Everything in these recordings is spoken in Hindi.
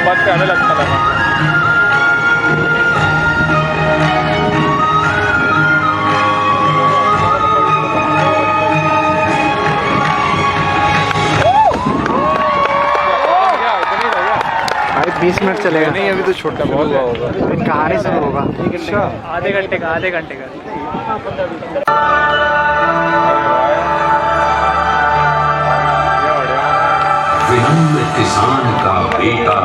बात पे अलग अच्छा लगा। भाई 20 मिनट चलेगा। नहीं अभी तो छोटा बहुत होगा, कहानी शुरू होगा। अच्छा आधे घंटे का। विनम्र किसान का बेटा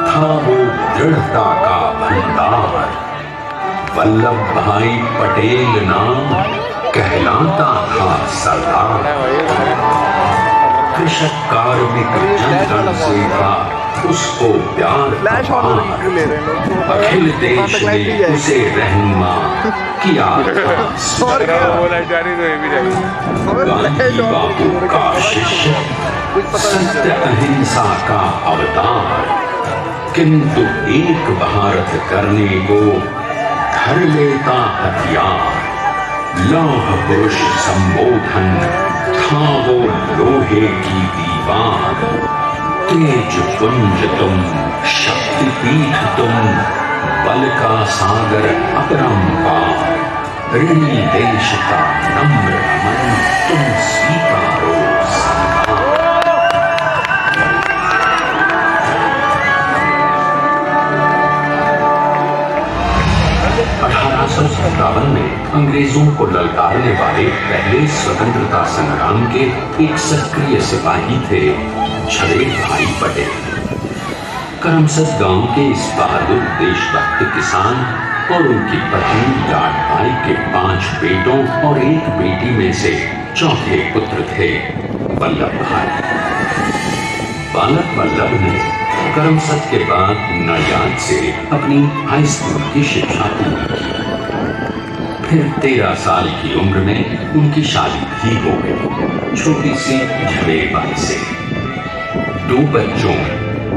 था वो दृढ़ता का भंडार। वल्लभ भाई पटेल नाम कहलाता था सरदार। कृषक कार्मिक जनगण से था उसको प्यार अपार। अखिल देश ने उसे रहनुमा किया था। गांधी बापू का शिष्य, सत्य अहिंसा का अवतार, किंतु एक भारत करने को धर लेता हथियार। लौह पुरुष संबोधन था वो लोहे की दीवार। तेज पुंज तुम, शक्ति पीठ तुम, बल का सागर अपरंपार। ऋणी देश का नम्र मन तुम स्वीकारो संभार। 1857 में अंग्रेजों को ललकारने वाले पहले स्वतंत्रता संग्राम के एक सक्रिय सिपाही थे झवेर भाई पटेल। करमसद गांव के इस बहादुर देशभक्त किसान और उनकी पत्नी लाड भाई के 5 बेटों और एक बेटी में से चौथे पुत्र थे वल्लभ भाई। बालक वल्लभ ने करमसद के बाद नडियाद से अपनी हाई स्कूल की शिक्षा पूरी की। फिर 13 साल की उम्र में उनकी शादी भी हो गई छोटी सी झवेर बाई से। 2 बच्चों,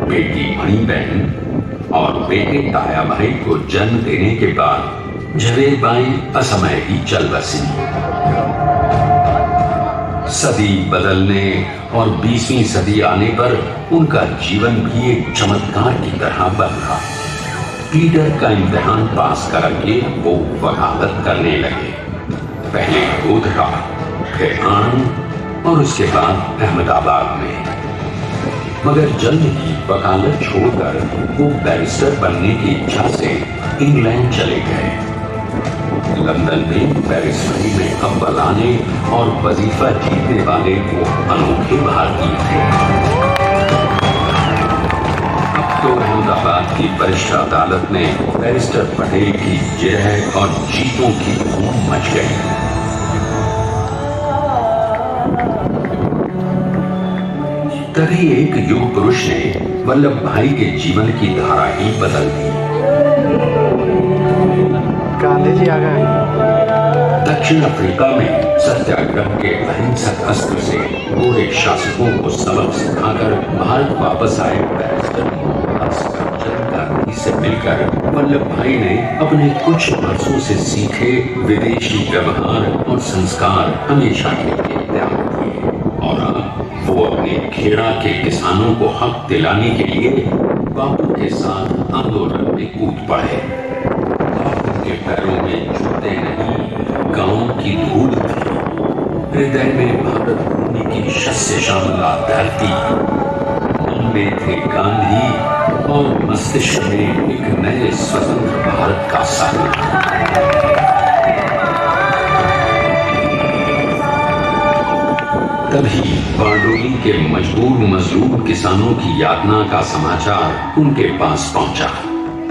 बेटी मणिबहन और बेटे ताया भाई को जन्म देने के बाद झवेर बाई असमय ही चल बसी। सदी बदलने और 20वीं सदी आने पर उनका जीवन भी एक चमत्कार की तरह बदला। लीडर का इम्तिहान पास करके वो वकालत करने लगे। पहले गोधरा, फिर आणंद और उसके बाद अहमदाबाद में। मगर जल्द ही वकालत छोड़कर वो बैरिस्टर बनने की इच्छा से इंग्लैंड चले गए। लंदन में बैरिस्टरी में अव्वल आने और वजीफा जीतने वाले वो अनोखे भारतीय थे। अब तो अहमदाबाद की वरिष्ठ अदालत में बैरिस्टर पटेल की जिरह और जीतों की धूम मच गई। तभी एक युग पुरुष ने वल्लभ भाई के जीवन की धारा ही बदल दी। गांधी जी आ गए। दक्षिण अफ्रीका में सत्याग्रह के अहिंसक अस्त्र से गोरे शासकों को सबक सिखाकर भारत वापस आए बैरिस्टर मोहनदास करमचंद गांधी से मिलकर वल्लभ भाई ने अपने कुछ वर्षों से सीखे विदेशी व्यवहार और संस्कार हमेशा के लिए त्याग दिए और वो अपने खेड़ा के किसानों को हक दिलाने के लिए बापू के साथ आंदोलन में कूद पड़े। के पैरों में जूते नहीं, गांव की धूल थी। हृदय में भारत भूमि की शस्य श्यामला धरती। मन में थे गांधी और मस्तिष्क में एक नए स्वतंत्र भारत का सपना। तभी बारडोली के मजबूर मजलूम किसानों की यातना का समाचार उनके पास पहुंचा।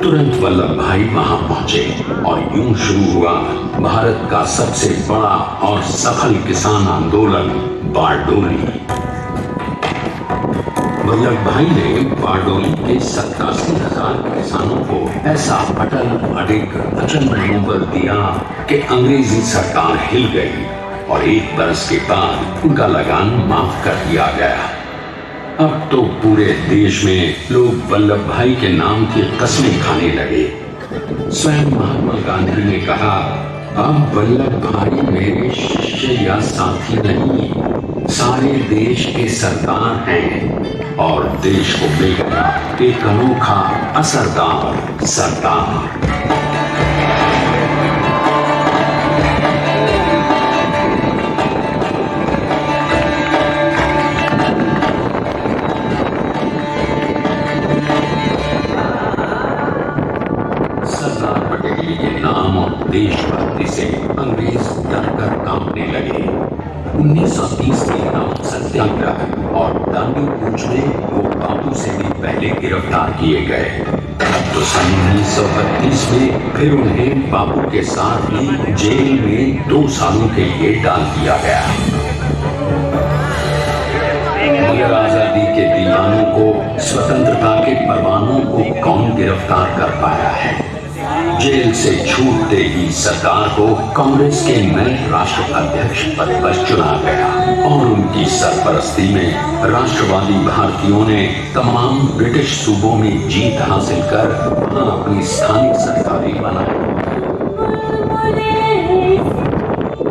तुरंत वल्लभ भाई वहां पहुंचे और यूं शुरू हुआ भारत का सबसे बड़ा और सफल किसान आंदोलन बारडोली। वल्लभ भाई ने बारडोली के 87,000 किसानों को ऐसा अटल अडिग अचल मनोबल दिया कि अंग्रेजी सरकार हिल गई और 1 बरस के बाद उनका लगान माफ कर दिया गया। अब तो पूरे देश में लोग वल्लभ भाई के नाम की कस्में खाने लगे। स्वयं महात्मा गांधी ने कहा, अब वल्लभ भाई मेरे शिष्य या साथी नहीं, सारे देश के सरदार हैं और देश को मिल गया एक अनोखा असरदार सरदार। सरदार पटेल के नाम और देशभक्ति से अंग्रेज डर कर कांपने लगे। 1930 के नाम सत्याग्रह और दांडी कूच में वो बापू से भी पहले गिरफ्तार किए गए। तो सन 1932 में फिर उन्हें बापू के साथ ही जेल में 2 सालों के लिए डाल दिया गया। मगर आजादी के दीवानों को, स्वतंत्रता के परवानों को कौन गिरफ्तार कर पाया है? जेल से छूटते ही सरदार को कांग्रेस के नए राष्ट्र अध्यक्ष पद पर चुना गया और उनकी सरपरस्ती में राष्ट्रवादी भारतीयों ने तमाम ब्रिटिश सूबों में जीत हासिल कर वहां अपनी स्थानिक सरकारें बनाई।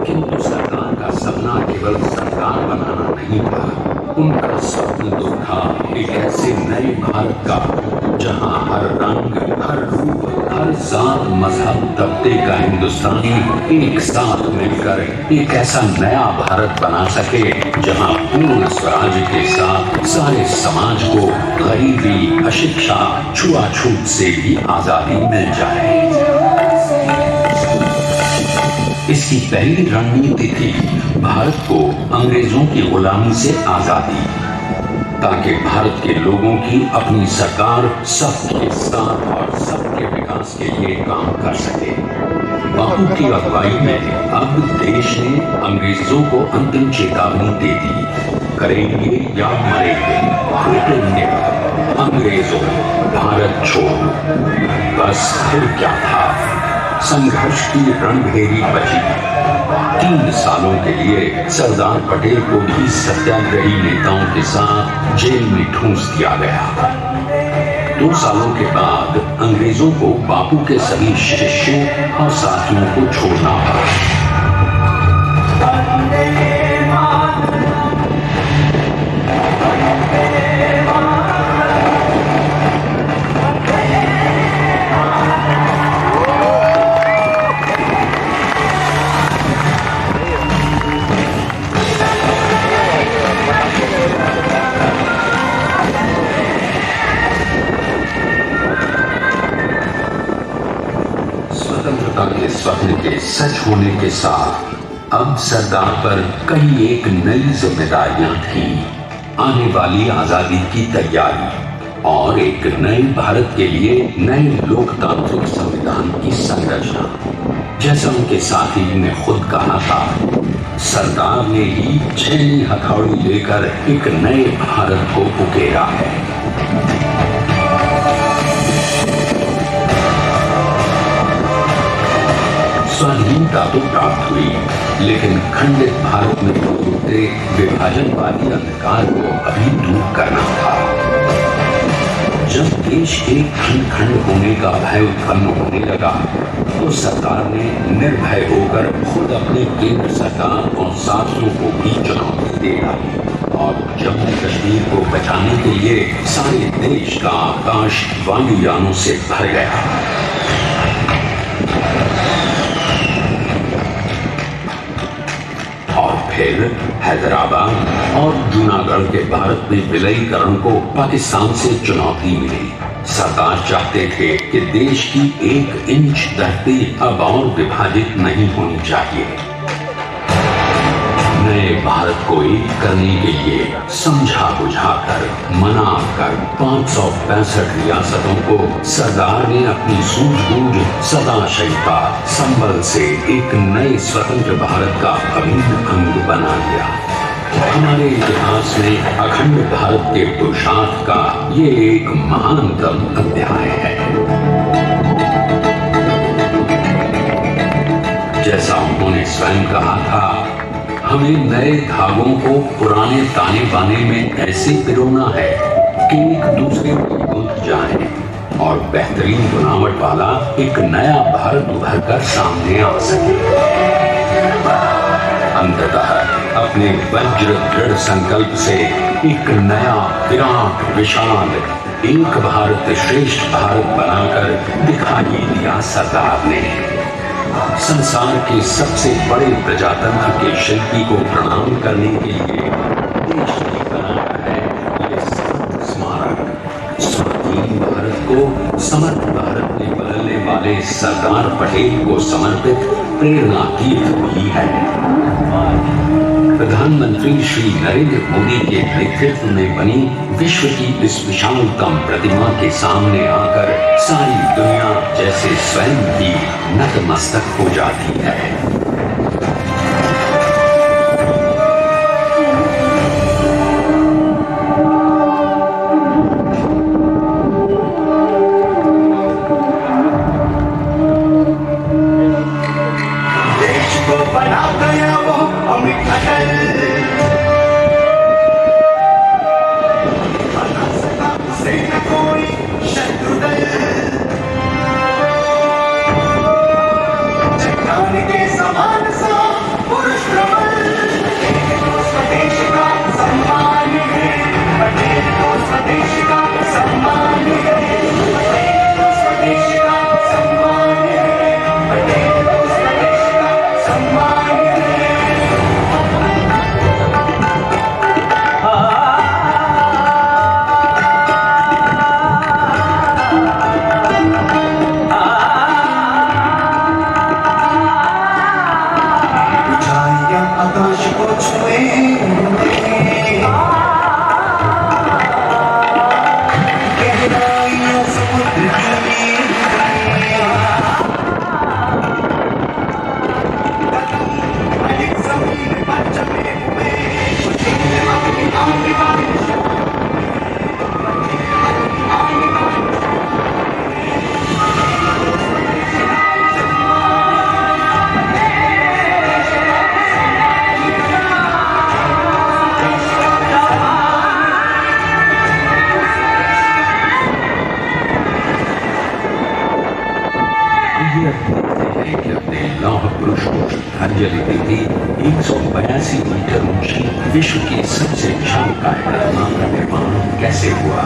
किंतु सरकार का सपना केवल सरकार बनाना नहीं था। उनका स्वप्न तो था एक ऐसे नए भारत का जहां हर रंग, हर रूप, हर जात, मजहब, तबके का हिंदुस्तानी एक साथ मिलकर एक ऐसा नया भारत बना सके जहां पूर्ण स्वराज के साथ सारे समाज को गरीबी, अशिक्षा, छुआछूत से भी आजादी मिल जाए। इसकी पहली रणनीति थी भारत को अंग्रेजों की गुलामी से आजादी, ताकि भारत के लोगों की अपनी सरकार सबके साथ और सबके विकास के लिए काम कर सके। बापू की अगुवाई में अब देश ने अंग्रेजों को अंतिम चेतावनी दे दी, करेंगे या मरेंगे, लुटेंगे अंग्रेजों, भारत छोड़ो। बस फिर क्या था, संघर्ष की रणभेरी बची। 3 सालों के लिए सरदार पटेल को भी सत्याग्रही नेताओं के साथ जेल में ठूंस दिया गया। 2 सालों के बाद अंग्रेजों को बापू के सभी शिष्यों और साथियों को छोड़ना पड़ा। स्वतंत्रता के स्वप्न के सच होने के साथ अब सरदार पर कई एक नई जिम्मेदारियां थी। आने वाली आजादी की तैयारी और एक नए भारत के लिए नए लोकतांत्रिक संविधान की संरचना। जैसा उनके साथी ने खुद कहा था, सरदार ने ही 6 हथौड़ी लेकर एक नए भारत को उकेरा है। स्वाधीनता तो प्राप्त हुई, लेकिन खंडित भारत में होते विभाजनवादी अंधकार को अभी दूर करना था। जब देश के खंड खंड होने का भय उत्पन्न होने लगा तो सरकार ने निर्भय होकर खुद अपने केंद्र सरकार और साथियों को भी चुनौती दे डाली और जम्मू कश्मीर को बचाने के लिए सारे देश का आकाश वायुयानों से भर गया। और फिर हैदराबाद और जूनागढ़ के भारत में विलयीकरण को पाकिस्तान से चुनौती मिली। सरदार चाहते थे कि देश की 1 इंच धरती अब और विभाजित नहीं होनी चाहिए। नए भारत को एक करने के लिए समझा बुझाकर मनाकर 565 रियासतों को सरदार ने अपनी सूझबूझ सदाशयता संबल से एक नए स्वतंत्र भारत का अभिन्न अंग बना लिया। हमारे इतिहास में अखंड भारत के पुरुषार्थ का ये एक महानतम अध्याय है। जैसा उन्होंने स्वयं कहा था, हमें नए धागों को पुराने ताने बाने में ऐसे पिरोना है कि एक दूसरे में गुंथ जाए और बेहतरीन बनावट वाला एक नया भारत उभर कर सामने आ सके। अंततः अपने वज्र दृढ़ संकल्प से एक नया विराट विशाल एक भारत श्रेष्ठ भारत बनाकर दिखाई दिया सरदार ने। संसार के सबसे बड़े प्रजातंत्र के शिल्पी को प्रणाम करने के लिए देश ने बनाया है ये स्मारक। स्वाधीन भारत को समर्थ भारत में बदलने वाले सरदार पटेल को समर्पित प्रेरणा गीत भी है। प्रधानमंत्री श्री नरेंद्र मोदी के नेतृत्व में बनी विश्व की इस विशालतम प्रतिमा के सामने आकर सारी दुनिया जैसे स्वयं भी नतमस्तक हो जाती है। श्रद्धांजलि दी 182 मीटर ऊंची विश्व की सबसे विशालकाय प्रतिमा का निर्माण कैसे हुआ।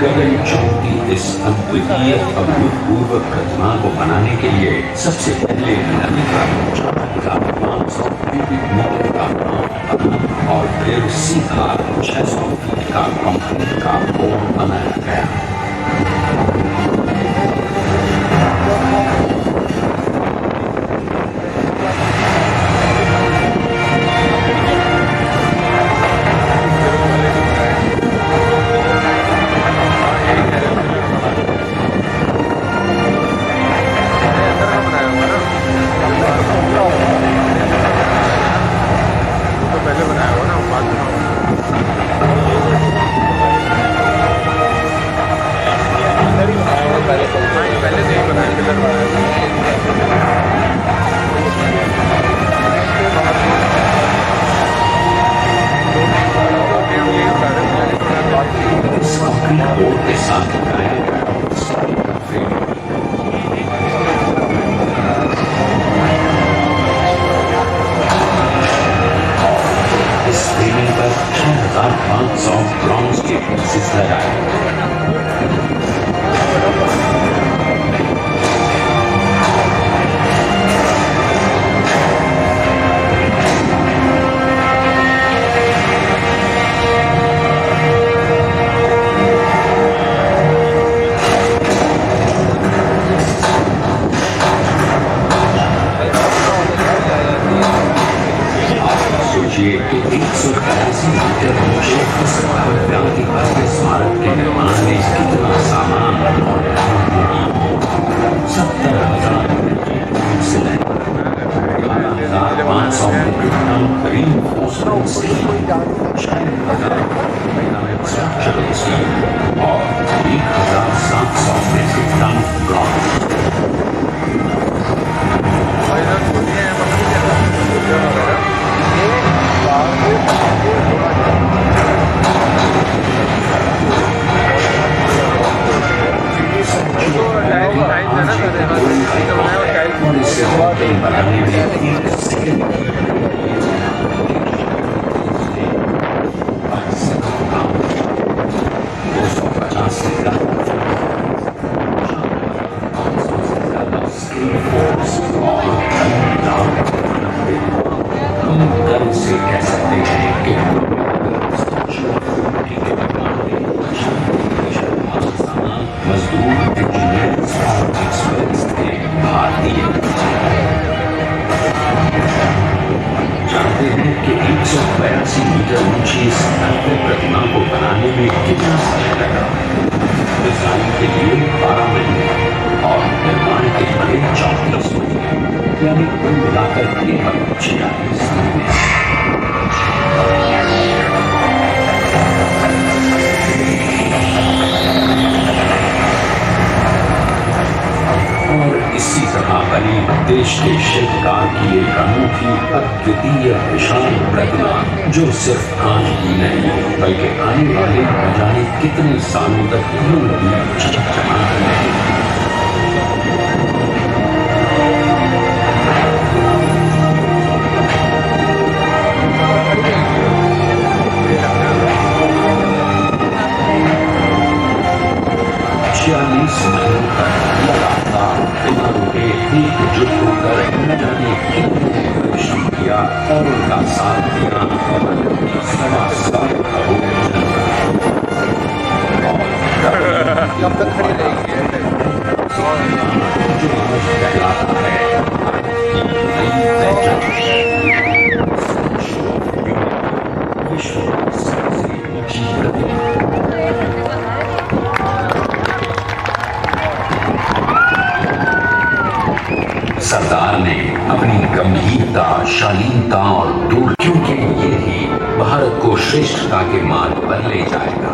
गगनचुंबी इस अद्वितीय अभूतपूर्व प्रतिमा को बनाने के लिए सबसे पहले नदी का ऊंचा 500 मीटर का नाव और फिर सीधा 600 फीट का कंक्रीट का पोल बनाया गया। ब्रॉन्ज के पीसेस लगाए। सोचिए कि 182 मीटर ऊंचे इस भव्य स्मारक के निर्माण में कितना सामान और इस भव्य प्रतिमा को बनाने में कितना समय लगा? डिजाइन के लिए 12 महीने और निर्माण के लिए 34 महीने, यानी कुल मिलाकर केवल 46 महीने। और इसी तरह बनी देश के शिल्पकार की एक अनूठी अद्वितीय विशाल प्रतिमा, जो सिर्फ आज ही नहीं बल्कि आने वाले न जाने कितने सालों तक यूं ही चमचमा रहेगी। एकजुट होकर न जाने कितने परिश्रम किया और उनका साथ दिया सवा साल करोड़ कब तक खड़ी रहेगी? जो आज कहलाता है विश्व की सबसे ऊंची प्रतिमा। सरदार ने अपनी गंभीरता, शालीनता और दूर, क्योंकि ये ही भारत को श्रेष्ठता के मार्ग पर ले जाएगा।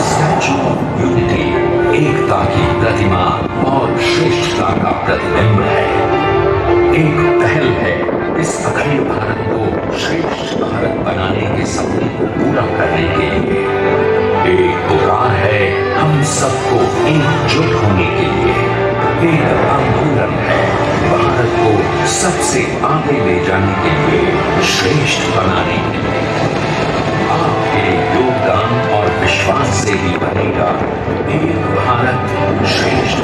स्टैच्यू ऑफ यूनिटी एकता की प्रतिमा और श्रेष्ठता का प्रतिबिंब है, एक पहल है इस अखंड भारत को श्रेष्ठ भारत बनाने के सपने को पूरा करने के लिए। एक पुकार है हम सबको एकजुट होने के लिए, एक आंदोलन है भारत को सबसे आगे ले जाने के लिए, श्रेष्ठ बनाने के लिए। आपके योगदान और विश्वास से ही बनेगा एक भारत श्रेष्ठ